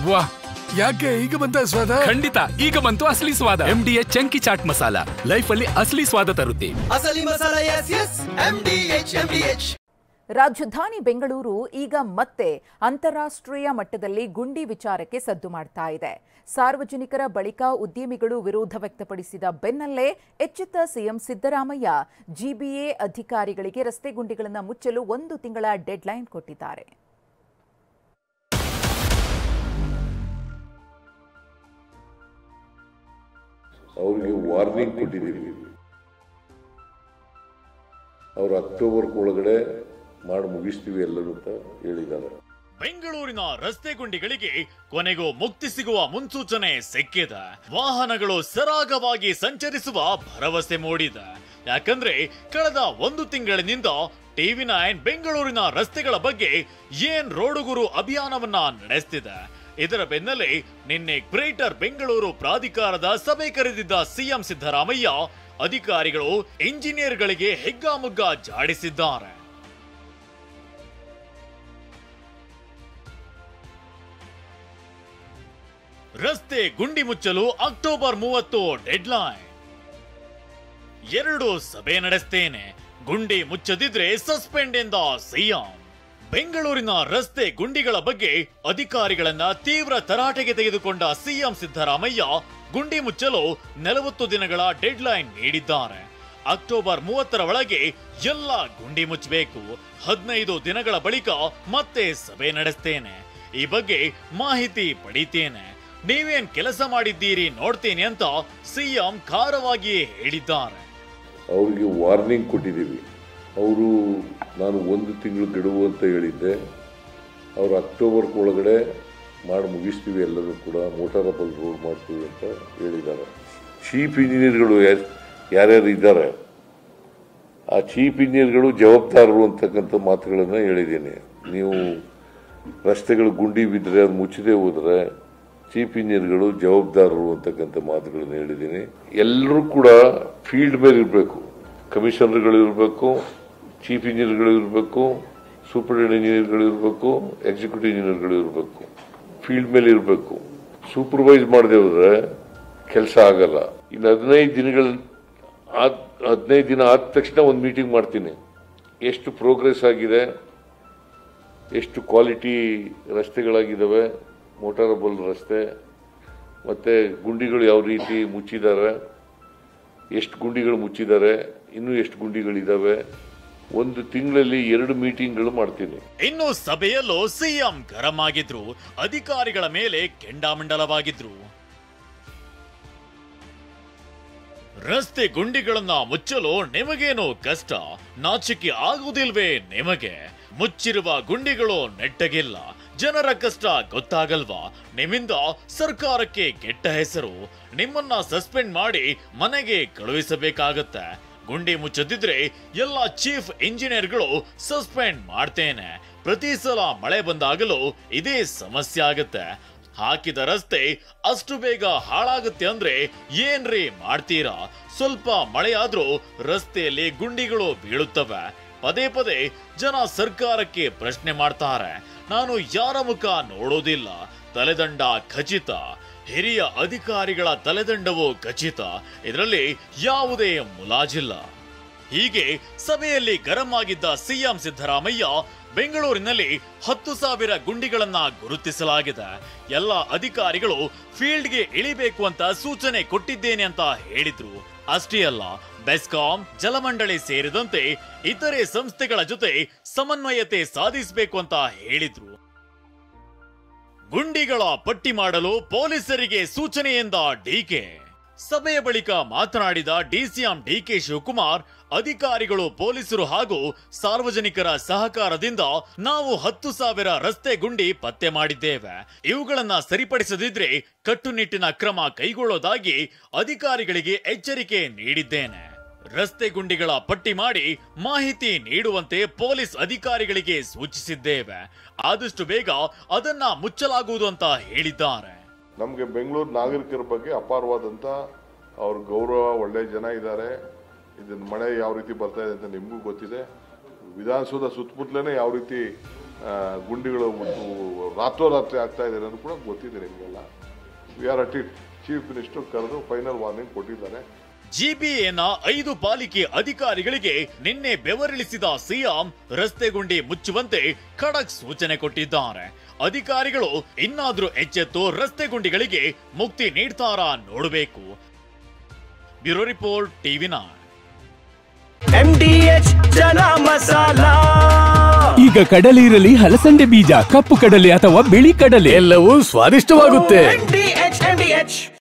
ವಾಹ್, ಯಾಕೆ ಈಗ ಬಂತ ಸ್ವಾದ? ಖಂಡಿತ ಈಗ ಬಂತು ಅಸಲಿ ಸ್ವಾದ. MDH chunky chaat masala life ಅಲ್ಲಿ ಅಸಲಿ ಸ್ವಾದ ತರುತ್ತೆ. ಅಸಲಿ ಮಸಾಲ ಎಸ್ MDH. ರಾಜಧಾನಿ ಬೆಂಗಳೂರು ಈಗ ಮತ್ತೆ ಅಂತಾರಾಷ್ಟ್ರೀಯ ಮಟ್ಟದಲ್ಲಿ ಗುಂಡಿ ವಿಚಾರಕ್ಕೆ ಸದ್ದು ಮಾಡ್ತಾ ಇದೆ. ಸಾರ್ವಜನಿಕರ ಬಳಿಕ ಉದ್ಯಮಿಗಳು ವಿರೋಧ ವ್ಯಕ್ತಪಡಿಸಿದ ಬೆನ್ನಲ್ಲೇ ಎಚ್ಚೆತ್ತ ಸಿಎಂ ಸಿದ್ದರಾಮಯ್ಯ GBA ಅಧಿಕಾರಿಗಳಿಗೆ ರಸ್ತೆ ಗುಂಡಿಗಳನ್ನು ಮುಚ್ಚಲು 1 ತಿಂಗಳ ಡೆಡ್ಲೈನ್ ಕೊಟ್ಟಿದ್ದಾರೆ. ಅವರಿಗೆ ವಾರ್ನಿಂಗ್ ಕೊಟ್ಟಿದ್ದೀವಿ. ಅವರು ಅಕ್ಟೋಬರ್ ಒಳಗಡೆ ಮಾಡಿ ಮುಗಿಸ್ತೀವಿ ಎಲ್ಲರೂ ಅಂತ ಹೇಳಿದ್ದಾರೆ. ಬೆಂಗಳೂರಿನ ರಸ್ತೆ ಗುಂಡಿಗಳಿಗೆ ಕೊನೆಗೂ ಮುಕ್ತಿ ಸಿಗುವ ಮುನ್ಸೂಚನೆ ಸಿಕ್ಕಿದೆ. ವಾಹನಗಳು ಸರಾಗವಾಗಿ ಸಂಚರಿಸುವ ಭರವಸೆ ಮೂಡಿದೆ. ಯಾಕಂದ್ರೆ ಕಳೆದ 1 ತಿಂಗಳಿನಿಂದ TV9 ಬೆಂಗಳೂರಿನ ರಸ್ತೆಗಳ ಬಗ್ಗೆ ಏನ್ ರೋಡುಗುರು ಅಭಿಯಾನವನ್ನ ನಡೆಸ್ತಿದೆ. ಇದರ ಬೆನ್ನಲ್ಲೇ ನಿನ್ನೆ ಗ್ರೇಟರ್ ಬೆಂಗಳೂರು ಪ್ರಾಧಿಕಾರದ ಸಭೆ ಕರೆದಿದ್ದ ಸಿಎಂ ಸಿದ್ದರಾಮಯ್ಯ ಅಧಿಕಾರಿಗಳು ಇಂಜಿನಿಯರ್ಗಳಿಗೆ ಹೆಗ್ಗಾಮುಗ್ಗ ಜಾಡಿಸಿದ್ದಾರೆ. ರಸ್ತೆ ಗುಂಡಿ ಮುಚ್ಚಲು ಅಕ್ಟೋಬರ್ 30 ಡೆಡ್ಲೈನ್. 2 ಸಭೆ ನಡೆಸ್ತೇನೆ, ಗುಂಡಿ ಮುಚ್ಚದಿದ್ರೆ ಸಸ್ಪೆಂಡ್ ಎಂದ ಸಿಎಂ. ಬೆಂಗಳೂರಿನ ರಸ್ತೆ ಗುಂಡಿಗಳ ಬಗ್ಗೆ ಅಧಿಕಾರಿಗಳನ್ನ ತೀವ್ರ ತರಾಟೆಗೆ ತೆಗೆದುಕೊಂಡ ಸಿಎಂ ಸಿದ್ದರಾಮಯ್ಯ ಗುಂಡಿ ಮುಚ್ಚಲು 40 ದಿನಗಳ ಡೆಡ್ಲೈನ್ ನೀಡಿದ್ದಾರೆ. ಅಕ್ಟೋಬರ್ 30ರ ಒಳಗೆ ಎಲ್ಲ ಗುಂಡಿ ಮುಚ್ಚಬೇಕು. 15 ದಿನಗಳ ಬಳಿಕ ಮತ್ತೆ ಸಭೆ ನಡೆಸ್ತೇನೆ. ಈ ಬಗ್ಗೆ ಮಾಹಿತಿ ಪಡಿತೇನೆ. ನೀವೇನ್ ಕೆಲಸ ಮಾಡಿದ್ದೀರಿ ನೋಡ್ತೇನೆ ಅಂತ ಸಿಎಂ ಖಾರವಾಗಿ ಹೇಳಿದ್ದಾರೆ. ಅವರಿಗೆ ವಾರ್ನಿಂಗ್ ಕೊಟ್ಟಿದ್ದೀವಿ. ಅವರು ನಾನು 1 ತಿಂಗಳು ಗಡುವು ಅಂತ ಹೇಳಿದ್ದೆ. ಅವರು ಅಕ್ಟೋಬರ್ ಒಳಗಡೆ ಮಾಡಿ ಮುಗಿಸ್ತೀವಿ ಎಲ್ಲರೂ ಕೂಡ, ಮೋಟಾರಬಲ್ ರೋಡ್ ಮಾಡ್ತೀವಿ ಅಂತ ಹೇಳಿದ್ದಾರೆ. ಚೀಫ್ ಇಂಜಿನಿಯರ್ಗಳು ಯಾರ್ಯಾರು ಇದ್ದಾರೆ, ಆ ಚೀಫ್ ಇಂಜಿನಿಯರ್ಗಳು ಜವಾಬ್ದಾರರು ಅಂತಕ್ಕಂಥ ಮಾತುಗಳನ್ನು ಹೇಳಿದ್ದೀನಿ. ನೀವು ರಸ್ತೆಗಳು ಗುಂಡಿ ಬಿದ್ದರೆ ಅದು ಮುಚ್ಚದೆ ಹೋದರೆ ಚೀಫ್ ಇಂಜಿನಿಯರ್ಗಳು ಜವಾಬ್ದಾರರು ಅಂತಕ್ಕಂಥ ಮಾತುಗಳನ್ನು ಹೇಳಿದ್ದೀನಿ. ಎಲ್ಲರೂ ಕೂಡ ಫೀಲ್ಡ್ ಮೇಲೆ ಇರಬೇಕು. ಕಮಿಷನರ್ಗಳು ಇರಬೇಕು, ಚೀಫ್ ಇಂಜಿನಿಯರ್ಗಳು ಇರಬೇಕು, ಸೂಪರಿಂಟೆಂಡೆಂಟ್ ಇಂಜಿನಿಯರ್ಗಳು ಇರಬೇಕು, ಎಕ್ಸಿಕ್ಯೂಟಿವ್ ಇಂಜಿನಿಯರ್ಗಳು ಇರಬೇಕು. ಫೀಲ್ಡ್ ಮೇಲೆ ಇರಬೇಕು. ಸೂಪರ್ವೈಸ್ ಮಾಡದೆ ಹೋದ್ರೆ ಕೆಲಸ ಆಗಲ್ಲ. ಇನ್ನು 15 ದಿನ ಆದ ತಕ್ಷಣ ಒಂದು ಮೀಟಿಂಗ್ ಮಾಡ್ತೀನಿ. ಎಷ್ಟು ಪ್ರೋಗ್ರೆಸ್ ಆಗಿದೆ, ಎಷ್ಟು ಕ್ವಾಲಿಟಿ ರಸ್ತೆಗಳಾಗಿದ್ದಾವೆ, ಮೋಟಾರಬಲ್ ರಸ್ತೆ, ಮತ್ತು ಗುಂಡಿಗಳು ಯಾವ ರೀತಿ ಮುಚ್ಚಿದ್ದಾರೆ, ಎಷ್ಟು ಗುಂಡಿಗಳು ಮುಚ್ಚಿದ್ದಾರೆ, ಇನ್ನೂ ಎಷ್ಟು ಗುಂಡಿಗಳಿದ್ದಾವೆ. 1 ತಿಂಗಳಲ್ಲಿ 2 ಮೀಟಿಂಗ್ಗಳು ಮಾಡ್ತೀನಿ. ಇನ್ನು ಸಭೆಯಲ್ಲೂ ಸಿಎಂ ಗರಂ ಆಗಿದ್ರು. ಅಧಿಕಾರಿಗಳ ಮೇಲೆ ಕೆಂಡಾಮಂಡಲವಾಗಿದ್ರು. ರಸ್ತೆ ಗುಂಡಿಗಳನ್ನ ಮುಚ್ಚಲು ನಿಮಗೇನು ಕಷ್ಟ, ನಾಚಿಕೆ ಆಗುವುದಿಲ್ವೇ ನಿಮಗೆ? ಮುಚ್ಚಿರುವ ಗುಂಡಿಗಳು ನೆಟ್ಟಗಿಲ್ಲ, ಜನರ ಕಷ್ಟ ಗೊತ್ತಾಗಲ್ವಾ? ನಿಮ್ಮಿಂದ ಸರ್ಕಾರಕ್ಕೆ ಕೆಟ್ಟ ಹೆಸರು. ನಿಮ್ಮನ್ನ ಸಸ್ಪೆಂಡ್ ಮಾಡಿ ಮನೆಗೆ ಕಳುಹಿಸಬೇಕಾಗತ್ತೆ. ಗುಂಡಿ ಮುಚ್ಚದಿದ್ರೆ ಎಲ್ಲ ಚೀಫ್ ಇಂಜಿನಿಯರ್ಗಳು ಸಸ್ಪೆಂಡ್ ಮಾಡ್ತೇನೆ. ಪ್ರತಿ ಸಲ ಮಳೆ ಬಂದಾಗಲೂ ಇದೇ ಸಮಸ್ಯೆ ಆಗುತ್ತೆ. ಹಾಕಿದ ರಸ್ತೆ ಅಷ್ಟು ಬೇಗ ಹಾಳಾಗುತ್ತೆ ಅಂದ್ರೆ ಏನ್ರಿ ಮಾಡ್ತೀರಾ? ಸ್ವಲ್ಪ ಮಳೆಯಾದ್ರೂ ರಸ್ತೆಯಲ್ಲಿ ಗುಂಡಿಗಳು ಬೀಳುತ್ತವೆ. ಪದೇ ಪದೇ ಜನ ಸರ್ಕಾರಕ್ಕೆ ಪ್ರಶ್ನೆ ಮಾಡ್ತಾರೆ. ನಾನು ಯಾರ ಮುಖ ನೋಡೋದಿಲ್ಲ. ತಲೆದಂಡ ಖಚಿತ, ಹಿರಿಯ ಅಧಿಕಾರಿಗಳ ತಲೆದಂಡವು ಖಚಿತ, ಇದರಲ್ಲಿ ಯಾವುದೇ ಮುಲಾಜಿಲ್ಲ. ಹೀಗೆ ಸಭೆಯಲ್ಲಿ ಗರಂ ಆಗಿದ್ದ ಸಿಎಂ ಸಿದ್ದರಾಮಯ್ಯ ಬೆಂಗಳೂರಿನಲ್ಲಿ 10,000 ಗುಂಡಿಗಳನ್ನ ಗುರುತಿಸಲಾಗಿದೆ. ಎಲ್ಲ ಅಧಿಕಾರಿಗಳು ಫೀಲ್ಡ್ಗೆ ಇಳಿಬೇಕು ಅಂತ ಸೂಚನೆ ಕೊಟ್ಟಿದ್ದೇನೆ ಅಂತ ಹೇಳಿದ್ರು. ಅಷ್ಟೇ ಅಲ್ಲ, ಬೆಸ್ಕಾಂ, ಜಲಮಂಡಳಿ ಸೇರಿದಂತೆ ಇತರೆ ಸಂಸ್ಥೆಗಳ ಜೊತೆ ಸಮನ್ವಯತೆ ಸಾಧಿಸಬೇಕು ಅಂತ ಹೇಳಿದ್ರು. ಗುಂಡಿಗಳ ಪಟ್ಟಿ ಮಾಡಲು ಪೊಲೀಸರಿಗೆ ಸೂಚನೆಯಿಂದ ಡಿಕೆ. ಸಭೆಯ ಬಳಿಕ ಮಾತನಾಡಿದ ಡಿಸಿಎಂ ಡಿಕೆ ಶಿವಕುಮಾರ್, ಅಧಿಕಾರಿಗಳು, ಪೊಲೀಸರು ಹಾಗೂ ಸಾರ್ವಜನಿಕರ ಸಹಕಾರದಿಂದ ನಾವು 10,000 ರಸ್ತೆ ಗುಂಡಿ ಪತ್ತೆ ಮಾಡಿದ್ದೇವೆ. ಇವುಗಳನ್ನ ಸರಿಪಡಿಸದಿದ್ರೆ ಕಟ್ಟುನಿಟ್ಟಿನ ಕ್ರಮ ಕೈಗೊಳ್ಳೋದಾಗಿ ಅಧಿಕಾರಿಗಳಿಗೆ ಎಚ್ಚರಿಕೆ ನೀಡಿದ್ದೇನೆ. ರಸ್ತೆ ಗುಂಡಿಗಳ ಪಟ್ಟಿ ಮಾಡಿ ಮಾಹಿತಿ ನೀಡುವಂತೆ ಪೊಲೀಸ್ ಅಧಿಕಾರಿಗಳಿಗೆ ಸೂಚಿಸಿದ್ದೇವೆ. ಆದಷ್ಟು ಬೇಗ ಅದನ್ನ ಮುಚ್ಚಲಾಗುವುದು ಅಂತ ಹೇಳಿದ್ದಾರೆ. ನಮಗೆ ಬೆಂಗಳೂರು ನಾಗರಿಕರ ಬಗ್ಗೆ ಅಪಾರವಾದಂಥ ಅವ್ರ ಗೌರವ, ಒಳ್ಳೆ ಜನ ಇದ್ದಾರೆ. ಇದನ್ನ ಮಳೆ ಯಾವ ರೀತಿ ಬರ್ತಾ ಇದೆ ಅಂತ ನಿಮಗೂ ಗೊತ್ತಿದೆ. ವಿಧಾನಸೌಧ ಸುತ್ತಮುತ್ತಲೇ ಯಾವ ರೀತಿ ಗುಂಡಿಗಳು ರಾತ್ರೋರಾತ್ರಿ ಆಗ್ತಾ ಇದೆ ಅನ್ನೋದು ಕೂಡ ಗೊತ್ತಿದೆ ನಿಮಗೆಲ್ಲ. We are at it. Chief minister ಕರೆದು ಫೈನಲ್ ವಾರ್ನಿಂಗ್ ಕೊಟ್ಟಿದ್ದಾರೆ. ಜಿಬಿಎನ 5 ಪಾಲಿಕೆ ಅಧಿಕಾರಿಗಳಿಗೆ ನಿನ್ನೆ ಬೆವರಿಳಿಸಿದ ಸಿಎಂ ರಸ್ತೆ ಗುಂಡಿ ಮುಚ್ಚುವಂತೆ ಖಡಕ್ ಸೂಚನೆ ಕೊಟ್ಟಿದ್ದಾರೆ. ಅಧಿಕಾರಿಗಳು ಇನ್ನಾದ್ರೂ ಎಚ್ಚೆತ್ತು ರಸ್ತೆ ಗುಂಡಿಗಳಿಗೆ ಮುಕ್ತಿ ನೀಡ್ತಾರಾ ನೋಡಬೇಕು. Bureau report ಟಿವಿ9. MDH ಜನ ಮಸಾಲ. ಈಗ ಕಡಲೆ ಇರಲಿ, ಹಲಸಂದೆ ಬೀಜ, ಕಪ್ಪು ಕಡಲೆ ಅಥವಾ ಬಿಳಿ ಕಡಲೆ, ಎಲ್ಲವೂ ಸ್ವಾದಿಷ್ಟವಾಗುತ್ತೆ. MDH